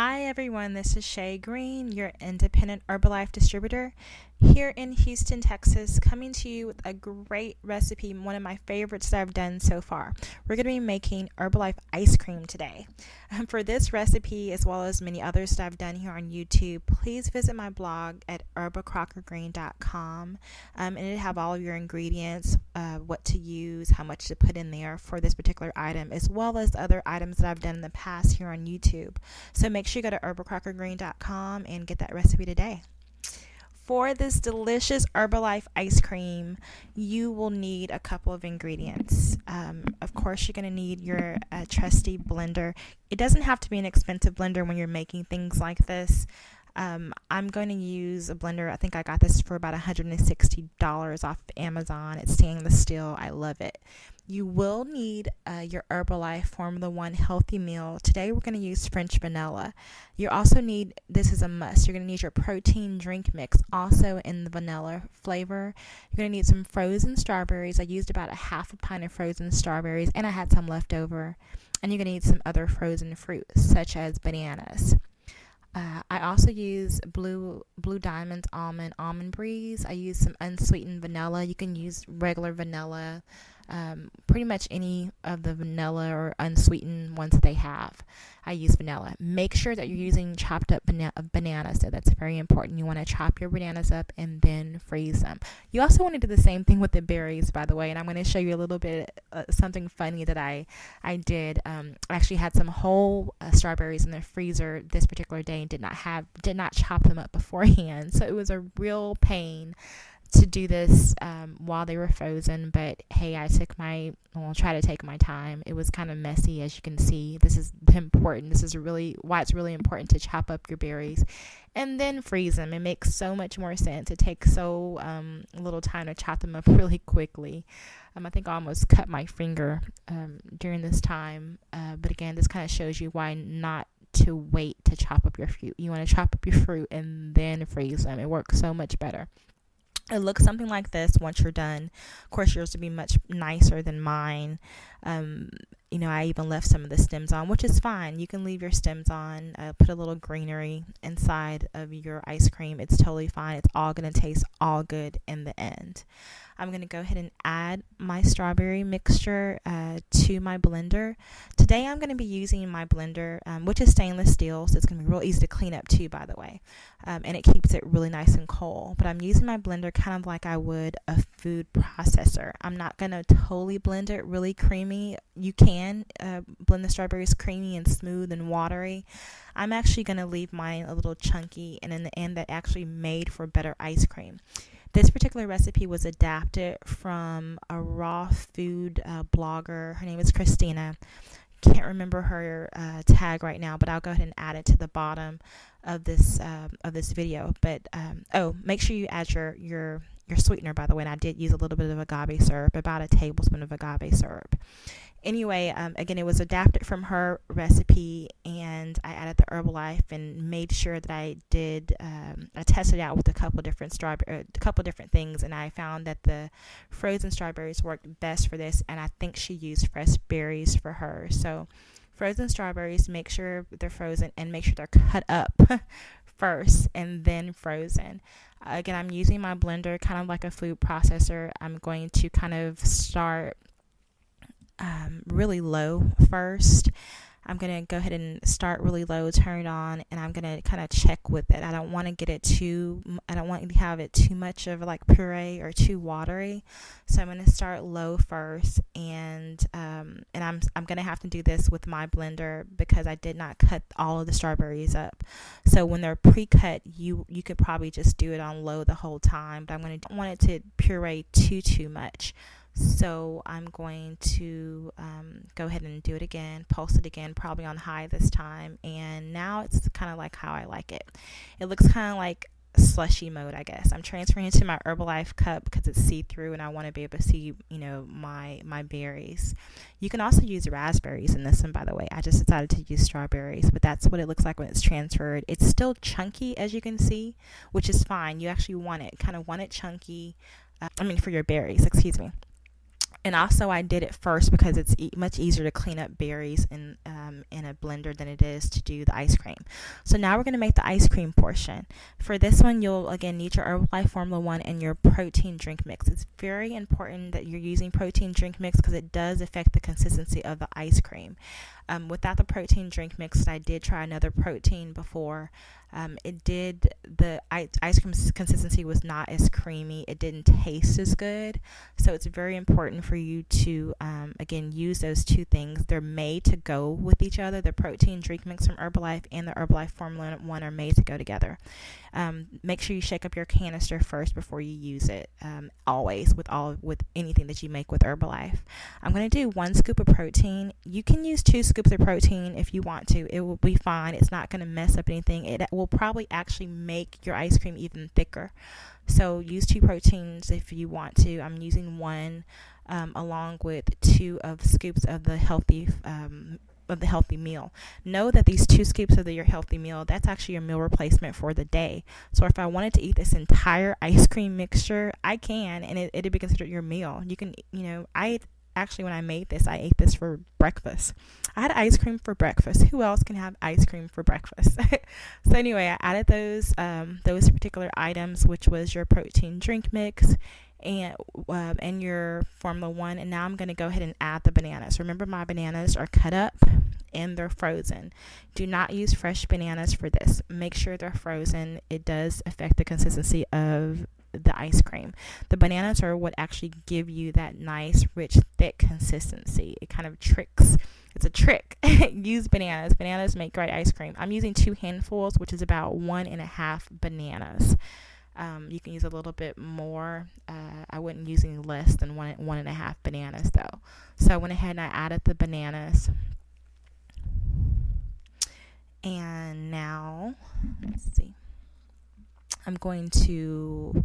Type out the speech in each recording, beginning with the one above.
Hi everyone, this is Shay Green, your independent Herbalife distributor here in Houston, Texas, coming to you with a great recipe, one of my favorites that I've done so far. We're going to be making Herbalife ice cream today. For this recipe, as well as many others that I've done here on YouTube, please visit my blog at herbalcrockergreen.com, and it'll have all of your ingredients, what to use, how much to put in there for this particular item, as well as other items that I've done in the past here on YouTube. So make sure you go to herbalcrockergreen.com and get that recipe today. For this delicious Herbalife ice cream, you will need a couple of ingredients. Of course, you're going to need your trusty blender. It doesn't have to be an expensive blender when you're making things like this. I'm going to use a blender. I think I got this for about $160 off Amazon. It's stainless steel. I love it. You will need your Herbalife Formula 1 healthy meal. Today we're going to use French vanilla. You also need, this is a must, you're going to need your protein drink mix, also in the vanilla flavor. You're going to need some frozen strawberries. I used about a half a pint of frozen strawberries, and I had some left over. And you're going to need some other frozen fruit, such as bananas. I also use Blue Diamond's almond breeze. I use some unsweetened vanilla. You can use regular vanilla, pretty much any of the vanilla or unsweetened ones that they have. I use vanilla. Make sure that you're using chopped up bananas. So that's very important. You want to chop your bananas up and then freeze them. You also want to do the same thing with the berries, by the way. And I'm going to show you a little bit something funny that I did. I actually had some whole strawberries in the freezer this particular day and did not chop them up beforehand. So it was a real pain to do this while they were frozen, but hey, try to take my time. It was kind of messy, as you can see. This is important. This is really why it's really important to chop up your berries and then freeze them. It makes so much more sense. It takes so little time to chop them up really quickly. I think I almost cut my finger during this time, but again, this kind of shows you why not to wait to chop up your fruit. You want to chop up your fruit and then freeze them. It works so much better. It looks something like this once you're done. Of course, yours will be much nicer than mine. I even left some of the stems on, which is fine. You can leave your stems on. Put a little greenery inside of your ice cream. It's totally fine. It's all going to taste all good in the end. I'm going to go ahead and add my strawberry mixture to my blender. Today I'm going to be using my blender, which is stainless steel, so it's going to be real easy to clean up too, by the way. And it keeps it really nice and cold. But I'm using my blender kind of like I would a food processor. I'm not going to totally blend it really creamy. You can blend the strawberries creamy and smooth and watery. I'm actually going to leave mine a little chunky, and in the end that actually made for better ice cream. This particular recipe was adapted from a raw food blogger. Her name is Christina. Can't remember her tag right now, but I'll go ahead and add it to the bottom of this video. But make sure you add your sweetener, by the way. And I did use a little bit of agave syrup, about a tablespoon of agave syrup. Anyway, again, it was adapted from her recipe, and I added the Herbalife and made sure that I tested out with a couple different things, and I found that the frozen strawberries worked best for this, and I think she used fresh berries for her. So frozen strawberries, make sure they're frozen and make sure they're cut up first and then frozen. Again, I'm using my blender kind of like a food processor. I'm going to kind of start really low first. I'm going to go ahead and start really low, turn it on, and I'm going to kind of check with it. I don't want to have it too much of like puree or too watery. So I'm going to start low first, and I'm going to have to do this with my blender because I did not cut all of the strawberries up. So when they're pre-cut, you could probably just do it on low the whole time, but I don't want it to puree too much. So I'm going to go ahead and do it again, pulse it again, probably on high this time. And now it's kind of like how I like it. It looks kind of like slushy mode, I guess. I'm transferring it to my Herbalife cup because it's see-through and I want to be able to see, my berries. You can also use raspberries in this one, by the way. I just decided to use strawberries, but that's what it looks like when it's transferred. It's still chunky, as you can see, which is fine. You actually want it chunky. For your berries, excuse me. And also, I did it first because it's much easier to clean up berries in a blender than it is to do the ice cream. So now we're going to make the ice cream portion. For this one, you'll again need your Herbalife Formula 1 and your protein drink mix. It's very important that you're using protein drink mix because it does affect the consistency of the ice cream. Without the protein drink mix, I did try another protein before. The ice cream consistency was not as creamy. It didn't taste as good. So it's very important for you to, again, use those two things. They're made to go with each other. The protein drink mix from Herbalife and the Herbalife Formula 1 are made to go together. Make sure you shake up your canister first before you use it, always with anything that you make with Herbalife. I'm going to do 1 scoop of protein. You can use 2 scoops of protein if you want to. It will be fine. It's not going to mess up anything. It will probably actually make your ice cream even thicker. So use 2 proteins if you want to. I'm using 1 along with 2 scoops of the healthy meal. Know that these 2 scoops of your healthy meal, that's actually your meal replacement for the day. So if I wanted to eat this entire ice cream mixture, I can, and it'd be considered your meal. You can, when I made this, I ate this for breakfast. I had ice cream for breakfast. Who else can have ice cream for breakfast? So anyway, I added those particular items, which was your protein drink mix and your Formula 1. And now I'm going to go ahead and add the bananas. Remember, my bananas are cut up and they're frozen. Do not use fresh bananas for this. Make sure they're frozen. It does affect the consistency of the ice cream. The bananas are what actually give you that nice, rich, thick consistency. It kind of tricks. It's a trick. Use bananas. Bananas make great ice cream. I'm using 2 handfuls, which is about 1.5 bananas. You can use a little bit more. I wouldn't use any less than 1.5 bananas though. So I went ahead and I added the bananas. And now, let's see. I'm going to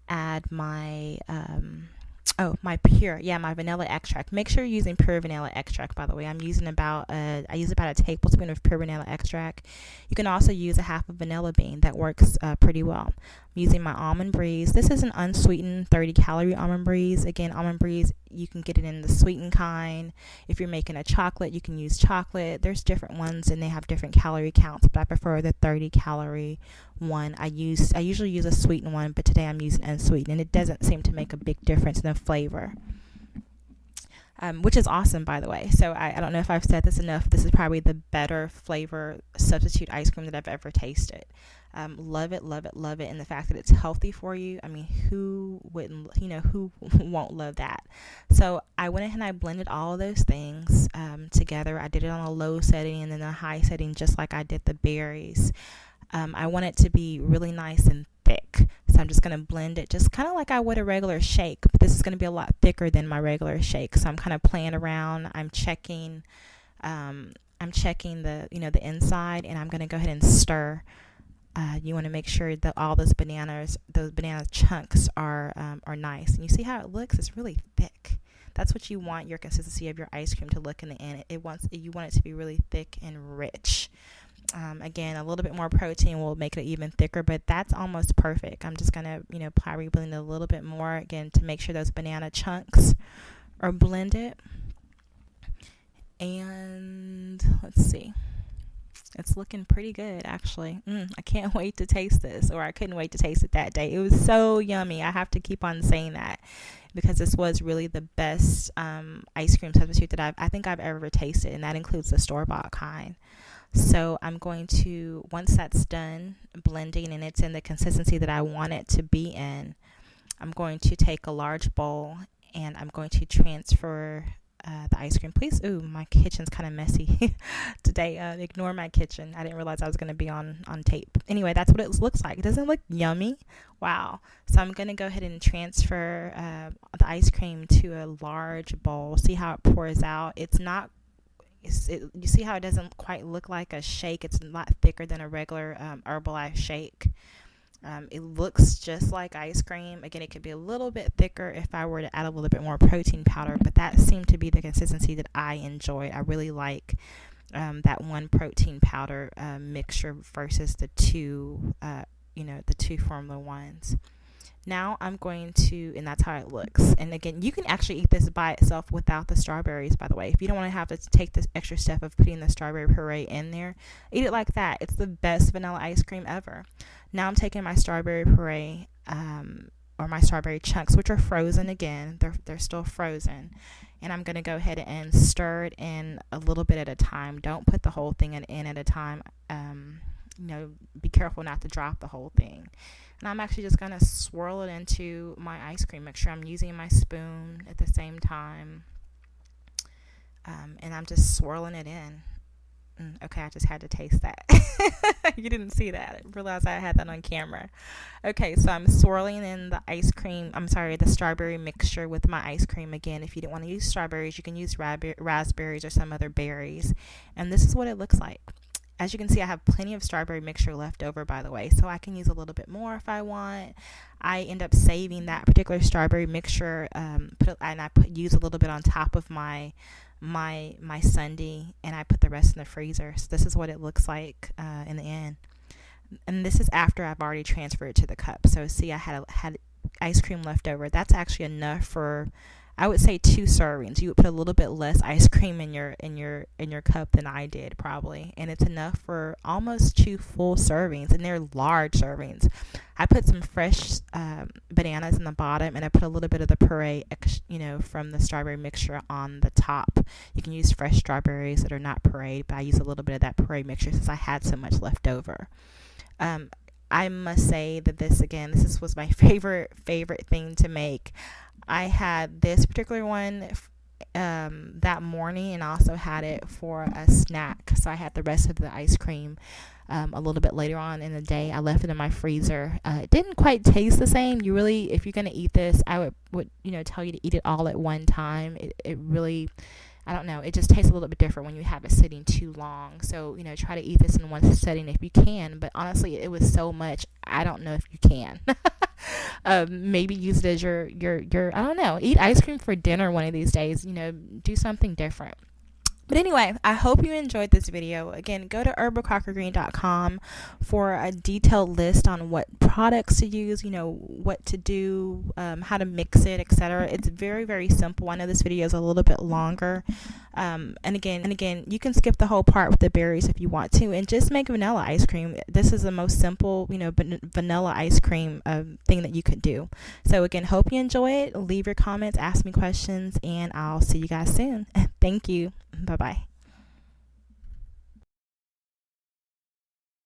add my my vanilla extract. Make sure you're using pure vanilla extract, by the way. I use about a tablespoon of pure vanilla extract. You can also use a half a vanilla bean. That works pretty well. I'm using my almond breeze. This is an unsweetened 30-calorie almond breeze. Again, almond breeze, you can get it in the sweetened kind. If you're making a chocolate, you can use chocolate. There's different ones and they have different calorie counts, but I prefer the 30-calorie one. I usually use a sweetened one, but today I'm using unsweetened, and it doesn't seem to make a big difference in the flavor. Which is awesome, by the way. So I don't know if I've said this enough. This is probably the better flavor substitute ice cream that I've ever tasted. Love it, love it, love it. And the fact that it's healthy for you. I mean, who won't love that? So I went ahead and I blended all of those things together. I did it on a low setting and then a high setting, just like I did the berries. I want it to be really nice and thick. So I'm just going to blend it just kind of like I would a regular shake. But this is going to be a lot thicker than my regular shake. So I'm kind of playing around. I'm checking the inside, and I'm going to go ahead and stir. You want to make sure that all those banana chunks are nice. And you see how it looks? It's really thick. That's what you want your consistency of your ice cream to look in the end. You want it to be really thick and rich. Again, a little bit more protein will make it even thicker, but that's almost perfect. I'm just going to apply blend it a little bit more, again, to make sure those banana chunks are blended. And let's see. It's looking pretty good, actually. I can't wait to taste this, or I couldn't wait to taste it that day. It was so yummy. I have to keep on saying that because this was really the best ice cream substitute that I think I've ever tasted, and that includes the store-bought kind. So I'm going to, once that's done blending and it's in the consistency that I want it to be in, I'm going to take a large bowl and I'm going to transfer the ice cream. Please, my kitchen's kind of messy today. Ignore my kitchen. I didn't realize I was going to be on tape. Anyway, that's what it looks like. Doesn't it look yummy? Wow. So I'm going to go ahead and transfer the ice cream to a large bowl. See how it pours out. You see how it doesn't quite look like a shake. It's a lot thicker than a regular Herbalife shake. It looks just like ice cream. Again, it could be a little bit thicker if I were to add a little bit more protein powder, but that seemed to be the consistency that I enjoy. I really like that one protein powder mixture versus the two Formula 1s. Now I'm going to, and that's how it looks. And again, you can actually eat this by itself without the strawberries, by the way. If you don't want to have to take this extra step of putting the strawberry puree in there, eat it like that. It's the best vanilla ice cream ever. Now I'm taking my strawberry puree, or my strawberry chunks, which are frozen again. They're still frozen. And I'm going to go ahead and stir it in a little bit at a time. Don't put the whole thing in at a time. Be careful not to drop the whole thing. And I'm actually just going to swirl it into my ice cream. Make sure I'm using my spoon at the same time. And I'm just swirling it in. Okay, I just had to taste that. You didn't see that. I realized I had that on camera. Okay, so I'm swirling in the strawberry mixture with my ice cream. Again, if you didn't want to use strawberries, you can use raspberries or some other berries. And this is what it looks like. As you can see, I have plenty of strawberry mixture left over, by the way, so I can use a little bit more if I want. I end up saving that particular strawberry mixture, use a little bit on top of my sundae, and I put the rest in the freezer. So this is what it looks like in the end. And this is after I've already transferred it to the cup. So see, I had ice cream left over. That's actually enough for, I would say, 2 servings. You would put a little bit less ice cream in your cup than I did, probably, and it's enough for almost 2 full servings, and they're large servings. I put some fresh bananas in the bottom, and I put a little bit of the puree, from the strawberry mixture on the top. You can use fresh strawberries that are not pureed, but I use a little bit of that puree mixture since I had so much left over. I must say that this was my favorite thing to make. I had this particular one that morning, and also had it for a snack. So I had the rest of the ice cream a little bit later on in the day. I left it in my freezer. It didn't quite taste the same. If you're going to eat this, I would tell you to eat it all at one time. It really, I don't know, it just tastes a little bit different when you have it sitting too long. So, try to eat this in one setting if you can. But honestly, it was so much, I don't know if you can. Maybe use it as your I don't know, eat ice cream for dinner one of these days. Do something different. But anyway, I hope you enjoyed this video. Again, go to herbalcrockergreen.com for a detailed list on what products to use, what to do, how to mix it, etc. It's very, very simple. I know this video is a little bit longer. And again, you can skip the whole part with the berries if you want to, and just make vanilla ice cream. This is the most simple, vanilla ice cream thing that you could do. So again, hope you enjoy it. Leave your comments, ask me questions, and I'll see you guys soon. Thank you. Bye-bye.